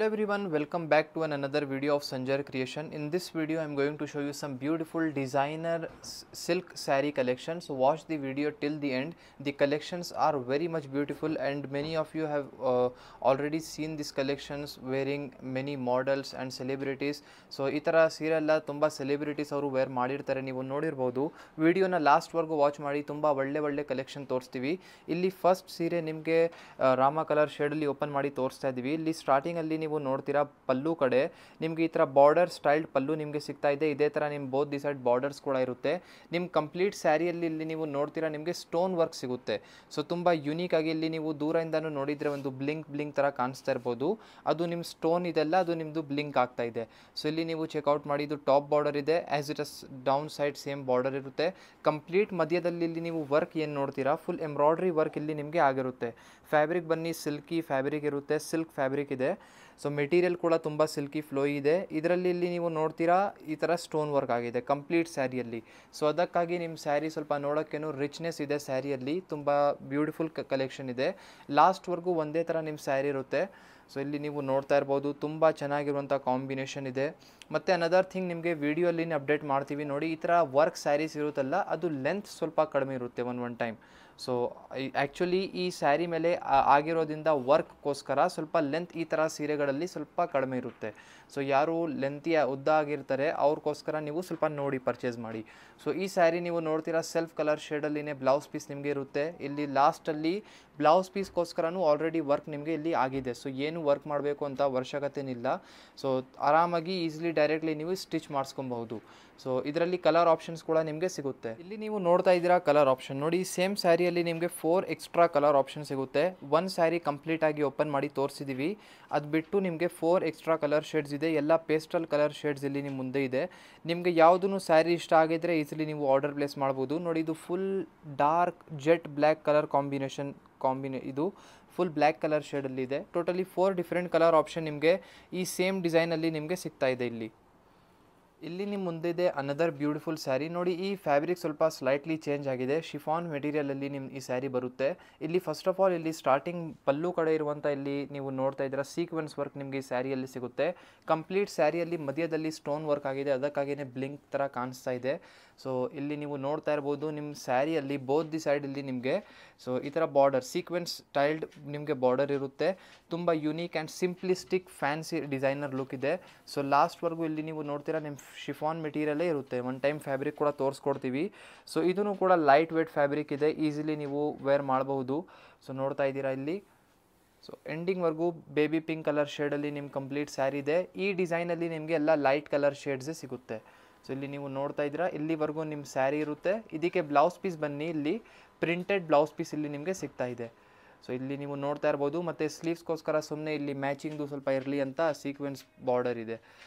Hello everyone, welcome back to another video of Sanjar Creation. In this video I am going to show you some beautiful designer silk saree collection. So watch the video till the end. The collections are very much beautiful and many of you have already seen these collections wearing many models and celebrities. So ಈ ತರ ಸೀರೆ ಎಲ್ಲ ತುಂಬಾ celebrities ಅವರು wear ಮಾಡಿರ್ತಾರೆ, ನೀವು ನೋಡಿರಬಹುದು. ವಿಡಿಯೋನ ಲಾಸ್ಟ್ ವರ್ಗು ವಾಚ್ ಮಾಡಿ, ತುಂಬಾ ಒಳ್ಳೆ ಕಲೆಕ್ಷನ್ ತೋರಿಸ್ತೀವಿ. ಇಲ್ಲಿ ಫಸ್ಟ್ ಸೀರೆ ನಿಮಗೆ ರಾಮ ಕಲರ್ ಶೇಡ್ ಅಲ್ಲಿ ಓಪನ್ ಮಾಡಿ ತೋರಿಸ್ತಾ ಇದೀವಿ. ಇಲ್ಲಿ ಸ್ಟಾರ್ಟಿಂಗ್ ಅಲ್ಲಿ ನೀವು ನೋಡ್ತೀರಾ ಪಲ್ಲು ಕಡೆ ನಿಮಗೆ ಈ ತರ ಬಾರ್ಡರ್ ಸ್ಟೈಲ್ಡ್ ಪಲ್ಲು ನಿಮಗೆ ಸಿಗ್ತಾ ಇದೆ. ಇದೇ ತರ ನಿಮ್ಮ ಬೋತ್ ದಿ ಸೈಡ್ ಬಾರ್ಡರ್ಸ್ ಕೂಡ ಇರುತ್ತೆ. ನಿಮ್ಮ ಕಂಪ್ಲೀಟ್ ಸ್ಯಾರಿಯಲ್ಲಿ ಇಲ್ಲಿ ನೀವು ನೋಡ್ತೀರಾ ನಿಮಗೆ ಸ್ಟೋನ್ ವರ್ಕ್ ಸಿಗುತ್ತೆ. ಸೊ ತುಂಬಾ ಯುನೀಕ್ ಆಗಿ ಇಲ್ಲಿ ನೀವು ದೂರದಿಂದನೂ ನೋಡಿದ್ರೆ ಒಂದು ಬ್ಲಿಂಕ್ ತರ ಕಾಣಿಸ್ತಾ ಇರಬಹುದು. ಅದು ನಿಮ್ಮ ಸ್ಟೋನ್ ಇದೆಲ್ಲ ಅದು ನಿಮ್ಮದು ಬ್ಲಿಂಕ್ ಆಗ್ತಾ ಇದೆ. ಸೊ ಇಲ್ಲಿ ನೀವು ಚೆಕ್ಔಟ್ ಮಾಡಿ, ಇದು ಟಾಪ್ ಬಾರ್ಡರ್ ಇದೆ, as it is down side same border ಇರುತ್ತೆ. ಕಂಪ್ಲೀಟ್ ಮಧ್ಯದಲ್ಲಿ ಇಲ್ಲಿ ನೀವು ವರ್ಕ್ ಏನು ನೋಡ್ತೀರಾ ಫುಲ್ ಎಂಬ್ರಾಯ್ಡ್ರಿ ವರ್ಕ್ ಇಲ್ಲಿ ನಿಮಗೆ ಆಗಿರುತ್ತೆ. ಫ್ಯಾಬ್ರಿಕ್ ಬನ್ನಿ ಸಿಲ್ಕಿ ಫ್ಯಾಬ್ರಿಕ್ ಇರುತ್ತೆ, ಸಿಲ್ಕ್ ಫ್ಯಾಬ್ರಿಕ್ ಇದೆ. ಸೊ ಮೆಟೀರಿಯಲ್ ಕೂಡ ತುಂಬ ಸಿಲ್ಕಿ ಫ್ಲೋ ಇದೆ. ಇದರಲ್ಲಿ ಇಲ್ಲಿ ನೀವು ನೋಡ್ತೀರಾ ಈ ಥರ ಸ್ಟೋನ್ ವರ್ಕ್ ಆಗಿದೆ ಕಂಪ್ಲೀಟ್ ಸ್ಯಾರಿಯಲ್ಲಿ. ಸೊ ಅದಕ್ಕಾಗಿ ನಿಮ್ಮ ಸ್ಯಾರಿ ಸ್ವಲ್ಪ ನೋಡೋಕ್ಕೇನು ರಿಚ್ನೆಸ್ ಇದೆ ಸ್ಯಾರಿಯಲ್ಲಿ, ತುಂಬ ಬ್ಯೂಟಿಫುಲ್ ಕಲೆಕ್ಷನ್ ಇದೆ. ಲಾಸ್ಟ್ವರೆಗೂ ಒಂದೇ ಥರ ನಿಮ್ಮ ಸ್ಯಾರಿ ಇರುತ್ತೆ. ಸೊ ಇಲ್ಲಿ ನೀವು ನೋಡ್ತಾ ಇರ್ಬೋದು, ತುಂಬ ಚೆನ್ನಾಗಿರುವಂಥ ಕಾಂಬಿನೇಷನ್ ಇದೆ. ಮತ್ತು ಅನದರ್ ಥಿಂಗ್ ನಿಮಗೆ ವಿಡಿಯೋಲ್ಲಿ ಅಪ್ಡೇಟ್ ಮಾಡ್ತೀವಿ ನೋಡಿ. ಈ ಥರ ವರ್ಕ್ ಸ್ಯಾರೀಸ್ ಇರುತ್ತಲ್ಲ ಅದು ಲೆಂತ್ ಸ್ವಲ್ಪ ಕಡಿಮೆ ಇರುತ್ತೆ ಒನ್ ಟೈಮ್. ಸೊ ಆ್ಯಕ್ಚುಲಿ ಈ ಸ್ಯಾರಿ ಮೇಲೆ ಆಗಿರೋದ್ರಿಂದ ವರ್ಕ್ಗೋಸ್ಕರ ಸ್ವಲ್ಪ ಲೆಂತ್ ಈ ಥರ ಸೀರೆಗಳಲ್ಲಿ ಸ್ವಲ್ಪ ಕಡಿಮೆ ಇರುತ್ತೆ. ಸೊ ಯಾರು ಲೆಂತಿಯ ಉದ್ದ ಆಗಿರ್ತಾರೆ ಅವ್ರಿಗೋಸ್ಕರ ನೀವು ಸ್ವಲ್ಪ ನೋಡಿ ಪರ್ಚೇಸ್ ಮಾಡಿ. ಸೊ ಈ ಸ್ಯಾರಿ ನೀವು ನೋಡ್ತೀರಾ ಸೆಲ್ಫ್ ಕಲರ್ ಶೇಡಲ್ಲಿನೇ ಬ್ಲೌಸ್ ಪೀಸ್ ನಿಮಗೆ ಇರುತ್ತೆ. ಇಲ್ಲಿ ಲಾಸ್ಟಲ್ಲಿ ಬ್ಲೌಸ್ ಪೀಸ್ಗೋಸ್ಕರನೂ ಆಲ್ರೆಡಿ ವರ್ಕ್ ನಿಮಗೆ ಇಲ್ಲಿ ಆಗಿದೆ. ಸೊ ಏನು ವರ್ಕ್ ಮಾಡಬೇಕು ಅಂತ ಅವಶ್ಯಕತೆನಿಲ್ಲ. ಸೊ ಆರಾಮಾಗಿ ಈಸಿಲಿ ಡೈರೆಕ್ಟ್ಲಿ ನೀವು ಸ್ಟಿಚ್ ಮಾಡಿಸ್ಕೊಬಹುದು. ಸೊ ಇದರಲ್ಲಿ ಕಲರ್ ಆಪ್ಷನ್ಸ್ ಕೂಡ ನಿಮಗೆ ಸಿಗುತ್ತೆ. ಇಲ್ಲಿ ನೀವು ನೋಡ್ತಾ ಇದ್ದೀರಾ ಕಲರ್ ಆಪ್ಷನ್ ನೋಡಿ. ಸೇಮ್ ಸ್ಯಾರಿಯಲ್ಲಿ ನಿಮಗೆ 4 ಎಕ್ಸ್ಟ್ರಾ ಕಲರ್ ಆಪ್ಷನ್ ಸಿಗುತ್ತೆ. ಒಂದು ಸ್ಯಾರಿ ಕಂಪ್ಲೀಟ್ ಆಗಿ ಓಪನ್ ಮಾಡಿ ತೋರಿಸಿದ್ದೀವಿ. ಅದು ಬಿಟ್ಟು ನಿಮಗೆ 4 ಎಕ್ಸ್ಟ್ರಾ ಕಲರ್ ಶೇಡ್ಸ್ ಇದೆ. ಎಲ್ಲ ಪೇಸ್ಟಲ್ ಕಲರ್ ಶೇಡ್ಸ್ ಇಲ್ಲಿ ನಿಮ್ಮ ಮುಂದೆ ಇದೆ. ನಿಮಗೆ ಯಾವುದೂ ಸ್ಯಾರಿ ಇಷ್ಟ ಆಗಿದ್ರೆ ಈಸಿಲಿ ನೀವು ಆರ್ಡರ್ ಪ್ಲೇಸ್ ಮಾಡ್ಬೋದು. ನೋಡಿ ಇದು full dark jet black colour ಇದು ಫುಲ್ ಬ್ಲ್ಯಾಕ್ ಕಲರ್ ಶೇಡಲ್ಲಿ ಇದೆ. ಟೋಟಲಿ 4 ಡಿಫ್ರೆಂಟ್ ಕಲರ್ ಆಪ್ಷನ್ ನಿಮಗೆ ಈ ಸೇಮ್ ಡಿಸೈನಲ್ಲಿ ನಿಮಗೆ ಸಿಗ್ತಾ ಇದೆ. ಇಲ್ಲಿ ನಿಮ್ಮ ಮುಂದೆ ಇದೆ ಅನದರ್ ಬ್ಯೂಟಿಫುಲ್ ಸ್ಯಾರಿ ನೋಡಿ. ಈ ಫ್ಯಾಬ್ರಿಕ್ ಸ್ವಲ್ಪ ಸ್ಲೈಟ್ಲಿ ಚೇಂಜ್ ಆಗಿದೆ. ಶಿಫಾನ್ ಮೆಟೀರಿಯಲಲ್ಲಿ ನಿಮ್ಮ ಈ ಸ್ಯಾರಿ ಬರುತ್ತೆ. ಇಲ್ಲಿ ಫಸ್ಟ್ ಆಫ್ ಆಲ್ ಇಲ್ಲಿ ಸ್ಟಾರ್ಟಿಂಗ್ ಪಲ್ಲು ಕಡೆ ಇರುವಂಥ ಇಲ್ಲಿ ನೀವು ನೋಡ್ತಾ ಇದ್ದೀರಾ ಸೀಕ್ವೆನ್ಸ್ ವರ್ಕ್ ನಿಮಗೆ ಈ ಸ್ಯಾರಿಯಲ್ಲಿ ಸಿಗುತ್ತೆ. ಕಂಪ್ಲೀಟ್ ಸ್ಯಾರಿಯಲ್ಲಿ ಮಧ್ಯದಲ್ಲಿ ಸ್ಟೋನ್ ವರ್ಕ್ ಆಗಿದೆ, ಅದಕ್ಕಾಗಿಯೇ ಬ್ಲಿಂಕ್ ಥರ ಕಾಣಿಸ್ತಾ ಇದೆ. ಸೊ ಇಲ್ಲಿ ನೀವು ನೋಡ್ತಾ ಇರ್ಬೋದು ನಿಮ್ಮ ಸ್ಯಾರಿಯಲ್ಲಿ ಬೋತ್ ದಿ ಸೈಡಲ್ಲಿ ನಿಮಗೆ ಸೊ ಈ ಥರ ಬಾರ್ಡರ್ ಸೀಕ್ವೆನ್ಸ್ ಸ್ಟೈಲ್ಡ್ ನಿಮಗೆ ಬಾರ್ಡರ್ ಇರುತ್ತೆ. ತುಂಬ unique and simplistic fancy designer look ಇದೆ. ಸೊ ಲಾಸ್ಟ್ವರೆಗೂ ಇಲ್ಲಿ ನೀವು ನೋಡ್ತೀರಾ ನಿಮ್ಮ ಶಿಫಾನ್ ಮೆಟೀರಿಯಲೇ ಇರುತ್ತೆ. ಒನ್ ಟೈಮ್ ಫ್ಯಾಬ್ರಿಕ್ ಕೂಡ ತೋರಿಸ್ಕೊಡ್ತೀವಿ. ಸೊ ಇದೂ ಕೂಡ ಲೈಟ್ ವೇಟ್ ಫ್ಯಾಬ್ರಿಕ್ ಇದೆ, ಈಸಿಲಿ ನೀವು ವೇರ್ ಮಾಡಬಹುದು. ಸೊ ನೋಡ್ತಾ ಇದ್ದೀರಾ ಇಲ್ಲಿ. ಸೊ ಎಂಡಿಂಗ್ವರೆಗೂ ಬೇಬಿ ಪಿಂಕ್ ಕಲರ್ ಶೇಡಲ್ಲಿ ನಿಮ್ಮ ಕಂಪ್ಲೀಟ್ ಸ್ಯಾರಿ ಇದೆ. ಈ ಡಿಸೈನಲ್ಲಿ ನಿಮಗೆ ಎಲ್ಲ ಲೈಟ್ ಕಲರ್ ಶೇಡ್ಸೇ ಸಿಗುತ್ತೆ. ಸೊ ಇಲ್ಲಿ ನೀವು ನೋಡ್ತಾ ಇದ್ದೀರಾ ಇಲ್ಲಿವರೆಗೂ ನಿಮ್ಮ ಸ್ಯಾರಿ ಇರುತ್ತೆ. ಇದಕ್ಕೆ ಬ್ಲೌಸ್ ಪೀಸ್ ಬನ್ನಿ, ಇಲ್ಲಿ ಪ್ರಿಂಟೆಡ್ ಬ್ಲೌಸ್ ಪೀಸ್ ಇಲ್ಲಿ ನಿಮಗೆ ಸಿಗ್ತಾ ಇದೆ. ಸೊ ಇಲ್ಲಿ ನೀವು ನೋಡ್ತಾ ಇರ್ಬೋದು. ಮತ್ತು ಸ್ಲೀವ್ಸ್ಗೋಸ್ಕರ ಸುಮ್ಮನೆ ಇಲ್ಲಿ ಮ್ಯಾಚಿಂಗ್ದು ಸ್ವಲ್ಪ ಇರಲಿ ಅಂತ ಸೀಕ್ವೆನ್ಸ್ ಬಾರ್ಡರ್ ಇದೆ.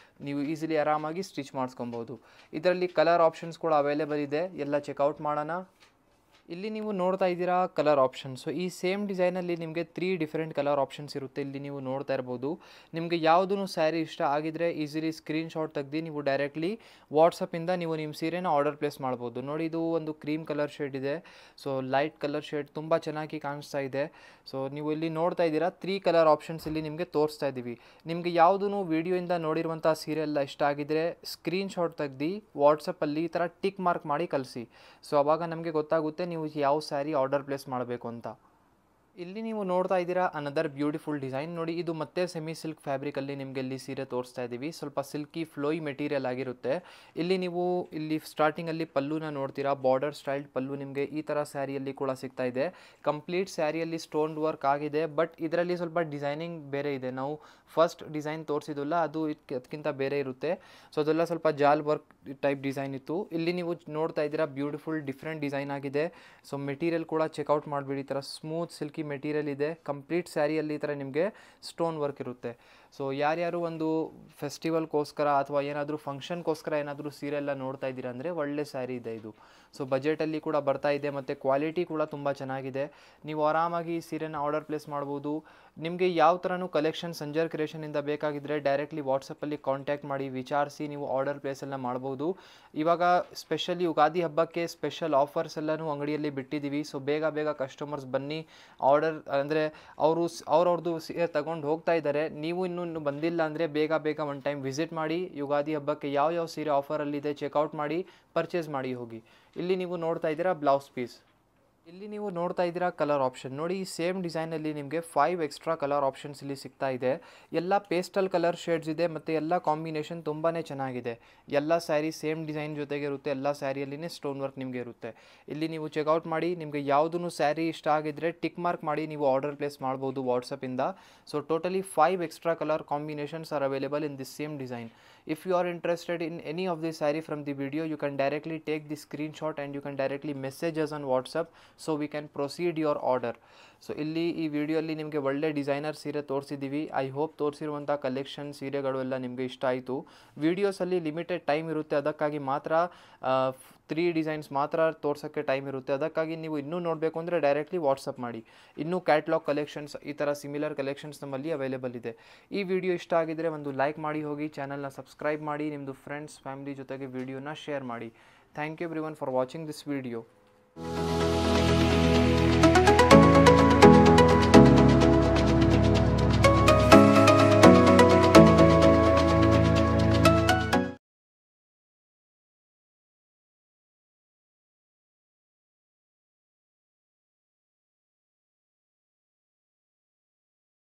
ನೀವು ಈಸಿಲಿ ಆರಾಮಾಗಿ ಸ್ಟಿಚ್ ಮಾಡಿಸ್ಕೊಬೋದು. ಇದರಲ್ಲಿ ಕಲರ್ ಆಪ್ಷನ್ಸ್ ಕೂಡ ಅವೈಲೇಬಲ್ ಇದೆ, ಎಲ್ಲ ಚೆಕ್ಔಟ್ ಮಾಡೋಣ. ಇಲ್ಲಿ ನೀವು ನೋಡ್ತಾ ಇದ್ದೀರಾ ಕಲರ್ ಆಪ್ಷನ್. ಸೊ ಈ ಸೇಮ್ ಡಿಸೈನಲ್ಲಿ ನಿಮಗೆ 3 ಡಿಫ್ರೆಂಟ್ ಕಲರ್ ಆಪ್ಷನ್ಸ್ ಇರುತ್ತೆ. ಇಲ್ಲಿ ನೀವು ನೋಡ್ತಾ ಇರ್ಬೋದು. ನಿಮಗೆ ಯಾವುದೂ ಸ್ಯಾರಿ ಇಷ್ಟ ಆಗಿದ್ರೆ ಈಸಿಲಿ ಸ್ಕ್ರೀನ್ಶಾಟ್ ತೆಗೆದು ನೀವು ಡೈರೆಕ್ಟ್ಲಿ ವಾಟ್ಸಪ್ಪಿಂದ ನೀವು ನಿಮ್ಮ ಸೀರೆನ ಆರ್ಡರ್ ಪ್ಲೇಸ್ ಮಾಡ್ಬೋದು. ನೋಡಿ ಇದು ಒಂದು ಕ್ರೀಮ್ ಕಲರ್ ಶೇಡ್ ಇದೆ. ಸೊ ಲೈಟ್ ಕಲರ್ ಶೇಡ್ ತುಂಬ ಚೆನ್ನಾಗಿ ಕಾಣಿಸ್ತಾ ಇದೆ. ಸೊ ನೀವು ಇಲ್ಲಿ ನೋಡ್ತಾ ಇದ್ದೀರಾ 3 ಕಲರ್ ಆಪ್ಷನ್ಸ್ ಇಲ್ಲಿ ನಿಮಗೆ ತೋರಿಸ್ತಾ ಇದ್ದೀವಿ. ನಿಮಗೆ ಯಾವುದೂ ವಿಡಿಯೋಯಿಂದ ನೋಡಿರುವಂಥ ಸೀರೆ ಎಲ್ಲ ಇಷ್ಟ ಆಗಿದ್ರೆ ಸ್ಕ್ರೀನ್ಶಾಟ್ ತೆಗೆದು ವಾಟ್ಸಪ್ಪಲ್ಲಿ ಈ ಥರ ಟಿಕ್ ಮಾರ್ಕ್ ಮಾಡಿ ಕಳಿಸಿ. ಸೊ ಆವಾಗ ನಮಗೆ ಗೊತ್ತಾಗುತ್ತೆ ನೀವು ಯಾವ ಸ್ಯಾರಿ ಆರ್ಡರ್ ಪ್ಲೇಸ್ ಮಾಡಬೇಕು ಅಂತ. ಇಲ್ಲಿ ನೀವು ನೋಡ್ತಾ ಇದ್ದೀರಾ ಅನದರ್ ಬ್ಯೂಟಿಫುಲ್ ಡಿಸೈನ್ ನೋಡಿ. ಇದು ಮತ್ತೆ ಸೆಮಿ ಸಿಲ್ಕ್ ಫ್ಯಾಬ್ರಿಕಲ್ಲಿ ನಿಮಗೆ ಇಲ್ಲಿ ಸೀರೆ ತೋರಿಸ್ತಾ ಇದ್ದೀವಿ. ಸ್ವಲ್ಪ ಸಿಲ್ಕಿ ಫ್ಲೋಯಿ ಮೆಟೀರಿಯಲ್ ಆಗಿರುತ್ತೆ. ಇಲ್ಲಿ ನೀವು ಇಲ್ಲಿ ಸ್ಟಾರ್ಟಿಂಗಲ್ಲಿ ಪಲ್ಲುನ ನೋಡ್ತೀರಾ, ಬಾರ್ಡರ್ ಸ್ಟೈಲ್ಡ್ ಪಲ್ಲು ನಿಮಗೆ ಈ ಥರ ಸ್ಯಾರಿಯಲ್ಲಿ ಕೂಡ ಸಿಗ್ತಾ ಇದೆ. ಕಂಪ್ಲೀಟ್ ಸ್ಯಾರಿಯಲ್ಲಿ ಸ್ಟೋನ್ ವರ್ಕ್ ಆಗಿದೆ, ಬಟ್ ಇದರಲ್ಲಿ ಸ್ವಲ್ಪ ಡಿಸೈನಿಂಗ್ ಬೇರೆ ಇದೆ. ನಾವು ಫಸ್ಟ್ ಡಿಸೈನ್ ತೋರಿಸಿದಲ್ಲ ಅದು ಅದಕ್ಕಿಂತ ಬೇರೆ ಇರುತ್ತೆ. ಸೊ ಅದೆಲ್ಲ ಸ್ವಲ್ಪ ಜಾಲ್ ವರ್ಕ್ ಟೈಪ್ ಡಿಸೈನ್ ಇತ್ತು. ಇಲ್ಲಿ ನೀವು ನೋಡ್ತಾ ಇದ್ದೀರಾ ಬ್ಯೂಟಿಫುಲ್ ಡಿಫ್ರೆಂಟ್ ಡಿಸೈನ್ ಆಗಿದೆ. ಸೊ ಮೆಟೀರಿಯಲ್ ಕೂಡ ಚೆಕ್ಔಟ್ ಮಾಡಿಬಿಡಿ. ಈ ಥರ ಸ್ಮೂತ್ ಸಿಲ್ಕಿ ಮೆಟೀರಿಯಲ್ ಇದೆ. ಕಂಪ್ಲೀಟ್ ಸ್ಯಾರಿಯಲ್ಲಿ ಈ ಥರ ನಿಮಗೆ ಸ್ಟೋನ್ ವರ್ಕ್ ಇರುತ್ತೆ. ಸೊ ಯಾರ್ಯಾರು ಒಂದು ಫೆಸ್ಟಿವಲ್ಗೋಸ್ಕರ ಅಥವಾ ಏನಾದರೂ ಫಂಕ್ಷನ್ಗೋಸ್ಕರ ಏನಾದರೂ ಸೀರೆ ಎಲ್ಲ ನೋಡ್ತಾ ಇದ್ದೀರಾ ಅಂದರೆ ಒಳ್ಳೆ ಸ್ಯಾರಿ ಇದೆ ಇದು. ಸೊ ಬಜೆಟಲ್ಲಿ ಕೂಡ ಬರ್ತಾ ಇದೆ ಮತ್ತು ಕ್ವಾಲಿಟಿ ಕೂಡ ತುಂಬ ಚೆನ್ನಾಗಿದೆ. ನೀವು ಆರಾಮಾಗಿ ಈ ಸೀರೆನ ಆರ್ಡರ್ ಪ್ಲೇಸ್ ಮಾಡ್ಬೋದು. ನಿಮಗೆ ಯಾವ ಥರನೂ ಕಲೆಕ್ಷನ್ ಸಂಜರ್ ಕ್ರಿಯೇಷನಿಂದ ಬೇಕಾಗಿದ್ದರೆ ಡೈರೆಕ್ಟ್ಲಿ ವಾಟ್ಸಪ್ಪಲ್ಲಿ ಕಾಂಟ್ಯಾಕ್ಟ್ ಮಾಡಿ ವಿಚಾರಿಸಿ ನೀವು ಆರ್ಡರ್ ಪ್ಲೇಸ್ ಎಲ್ಲ ಮಾಡ್ಬೋದು. ಇವಾಗ ಸ್ಪೆಷಲಿ ಯುಗಾದಿ ಹಬ್ಬಕ್ಕೆ ಸ್ಪೆಷಲ್ ಆಫರ್ಸ್ ಎಲ್ಲನೂ ಅಂಗಡಿಯಲ್ಲಿ ಬಿಟ್ಟಿದ್ದೀವಿ. ಸೊ ಬೇಗ ಕಸ್ಟಮರ್ಸ್ ಬನ್ನಿ, ಆರ್ಡರ್ ಅಂದರೆ ಅವ್ರದ್ದು ಸೀರೆ ತಗೊಂಡು ಹೋಗ್ತಾ ಇದ್ದಾರೆ. ನೀವು ಇನ್ನೂ ಇನ್ನೂ ಬಂದಿಲ್ಲ ಅಂದರೆ ಬೇಗ ಒನ್ ಟೈಮ್ ವಿಸಿಟ್ ಮಾಡಿ. ಯುಗಾದಿ ಹಬ್ಬಕ್ಕೆ ಯಾವ ಸೀರೆ ಆಫರಲ್ಲಿದೆ ಚೆಕ್ಔಟ್ ಮಾಡಿ, ಪರ್ಚೇಸ್ ಮಾಡಿ ಹೋಗಿ. ಇಲ್ಲಿ ನೀವು ನೋಡ್ತಾ ಇದ್ದೀರಾ ಬ್ಲೌಸ್ ಪೀಸ್. ಇಲ್ಲಿ ನೀವು ನೋಡ್ತಾ ಇದ್ದೀರಾ ಕಲರ್ ಆಪ್ಷನ್ ನೋಡಿ. ಸೇಮ್ ಡಿಸೈನಲ್ಲಿ ನಿಮಗೆ 5 ಎಕ್ಸ್ಟ್ರಾ ಕಲರ್ ಆಪ್ಷನ್ಸ್ ಇಲ್ಲಿ ಸಿಗ್ತಾ ಇದೆ. ಎಲ್ಲ ಪೇಸ್ಟಲ್ ಕಲರ್ ಶೇಡ್ಸ್ ಇದೆ ಮತ್ತು ಎಲ್ಲ ಕಾಂಬಿನೇಷನ್ ತುಂಬಾ ಚೆನ್ನಾಗಿದೆ. ಎಲ್ಲ ಸ್ಯಾರಿ ಸೇಮ್ ಡಿಸೈನ್ ಜೊತೆಗೆ ಇರುತ್ತೆ. ಎಲ್ಲ ಸ್ಯಾರಿಯಲ್ಲಿನೇ ಸ್ಟೋನ್ ವರ್ಕ್ ನಿಮಗೆ ಇರುತ್ತೆ. ಇಲ್ಲಿ ನೀವು ಚೆಕ್ಔಟ್ ಮಾಡಿ. ನಿಮಗೆ ಯಾವುದೂ ಸ್ಯಾರಿ ಇಷ್ಟ ಆಗಿದ್ದರೆ ಟಿಕ್ ಮಾರ್ಕ್ ಮಾಡಿ ನೀವು ಆರ್ಡರ್ ಪ್ಲೇಸ್ ಮಾಡ್ಬೋದು ವಾಟ್ಸಪ್ಪಿಂದ. So totally 5 extra color combinations are available in this same design. If you are interested in any of the saree from the video, you can directly take the screenshot and you can directly message us on WhatsApp so we can proceed your order. So ಇಲ್ಲಿ ಈ ವಿಡಿಯೋಲ್ಲಿ ನಿಮಗೆ ಒಳ್ಳೆ designer ಸೀರೆ ತೋರಿಸಿದ್ದೀವಿ. I hope ತೋರಿಸಿರುವಂಥ collection ಸೀರೆಗಳು ಎಲ್ಲ ನಿಮಗೆ ಇಷ್ಟ ಆಯಿತು. ವೀಡಿಯೋಸಲ್ಲಿ ಲಿಮಿಟೆಡ್ ಟೈಮ್ ಇರುತ್ತೆ, ಅದಕ್ಕಾಗಿ ಮಾತ್ರ 3 ಡಿಸೈನ್ಸ್ ಮಾತ್ರ ತೋರ್ಸೋಕ್ಕೆ ಟೈಮ್ ಇರುತ್ತೆ. ಅದಕ್ಕಾಗಿ ನೀವು ಇನ್ನೂ ನೋಡಬೇಕು ಅಂದರೆ ಡೈರೆಕ್ಟ್ಲಿ ವಾಟ್ಸಪ್ ಮಾಡಿ. ಇನ್ನೂ ಕ್ಯಾಟ್ಲಾಗ್ ಕಲೆಕ್ಷನ್ಸ್ ಈ ಥರ ಸಿಮಿಲರ್ ಕಲೆಕ್ಷನ್ಸ್ ನಮ್ಮಲ್ಲಿ ಅವೈಲೇಬಲ್ ಇದೆ. ಈ ವಿಡಿಯೋ ಇಷ್ಟ ಆಗಿದ್ದರೆ ಒಂದು ಲೈಕ್ ಮಾಡಿ ಹೋಗಿ, ಚಾನಲ್ನ ಸಬ್ಸ್ಕ್ರೈಬ್ ಮಾಡಿ, ನಿಮ್ಮದು ಫ್ರೆಂಡ್ಸ್ ಫ್ಯಾಮಿಲಿ ಜೊತೆಗೆ ವಿಡಿಯೋನ ಶೇರ್ ಮಾಡಿ. Thank you everyone for watching this video.